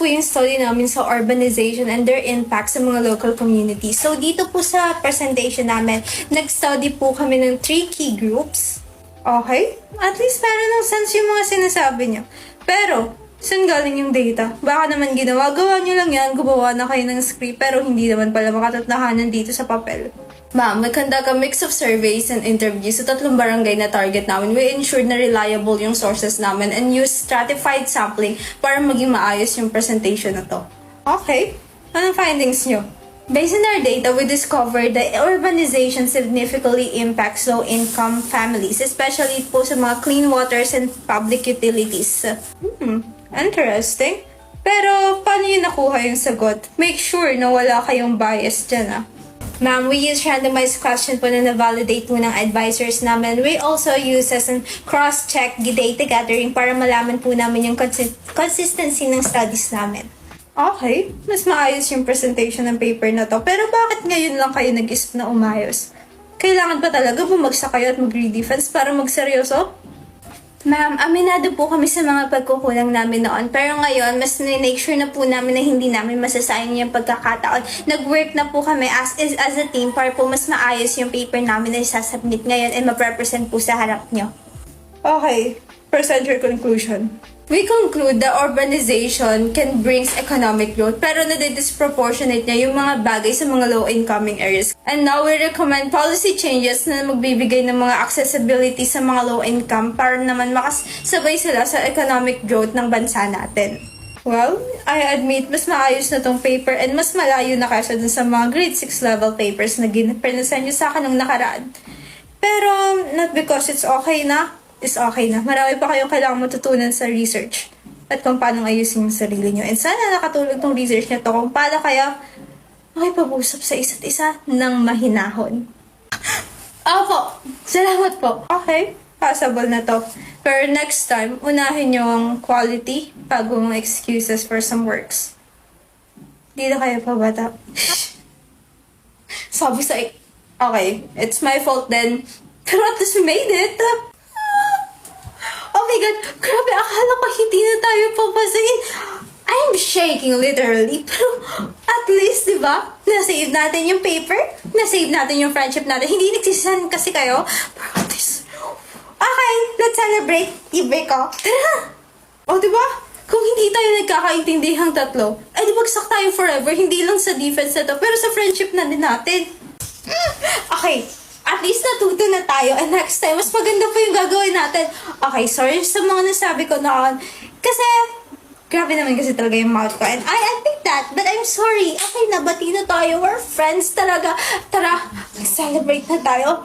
po yung study namin sa urbanization and their impact sa mga local communities. So, dito po sa presentation namin, nag-study po kami ng 3 key groups. Okay? At least meron ng sense yung mga sinasabi niyo. Pero, saan galing yung data? Baka naman gawa nyo lang yan, gumawa na kayo ng script, pero hindi naman pala makatotohanan dito sa papel. Ma'am, we conduct a mix of surveys and interviews sa 3 barangay na target namin. We ensured na reliable yung sources namin and use stratified sampling para maging maayos yung presentation na to. Okay, anong findings nyo? Based on our data, we discovered that urbanization significantly impacts low-income families, especially po sa mga clean waters and public utilities. Interesting. Pero, paano yun nakuha yung sagot? Make sure na wala kayong bias dyan, Ma'am, we use randomized question po na na-validate po ng advisors namin. We also use as an cross-check data gathering para malaman po namin yung consistency ng studies namin. Okay, mas maayos yung presentation ng paper na to. Pero bakit ngayon lang kayo nag-isip na umayos? Kailangan ba talaga bumagsak kayo at mag-redefense para magseryoso? Ma'am, aminado po kami sa mga pagkukulang namin noon. Pero ngayon, mas make sure na po namin na hindi namin masasayang yung pagkakataon. Nag-work na po kami as a team para po mas maayos yung paper namin na isasubmit ngayon and ma-represent po sa harap nyo. Okay, present your conclusion. We conclude that urbanization can bring economic growth pero nadidisproportionate niya yung mga bagay sa mga low-incoming areas. And now we recommend policy changes na magbibigay ng mga accessibility sa mga low-income para naman makasabay sila sa economic growth ng bansa natin. Well, I admit mas maayos na tong paper and mas malayo na kaysa dun sa mga grade 6 level papers na ginapresent nyo sa akin nung nakaraan. Pero, not because it's okay na. Is okay na. Marami pa kayong kailangang matutunan sa research at kung paano ayusin yung sarili nyo. And sana nakatulong tong research nito kung paano kaya makipag-usap sa isa't isa ng mahinahon. Opo, salamat po. Okay, possible na to. Pero next time, unahin nyo ang quality bago ang excuses for some works. Hindi na kayo pabata. Sabi sa okay, it's my fault then. Pero at least we made it. Oh my God! Grabe, akala ko hindi na tayo papasain. I'm shaking literally. Pero at least, di ba? Nasave natin yung paper. Nasave natin yung friendship natin. Hindi nagsisisan kasi kayo. Pero at least... Okay, let's celebrate. Ibre ko. Tara! O, di ba? Kung hindi tayo nagkakaintindihang tatlo, ay di bagsak tayo forever. Hindi lang sa defense na to, pero sa friendship na din natin. Okay. At least natuto na tayo and next time, mas maganda pa yung gagawin natin. Okay, sorry sa mga nasabi ko noon. Kasi, grabe naman kasi talaga yung mouth ko. And I admit that, but I'm sorry. Okay, nabati na tayo. We're friends talaga. Tara, mag-celebrate na tayo.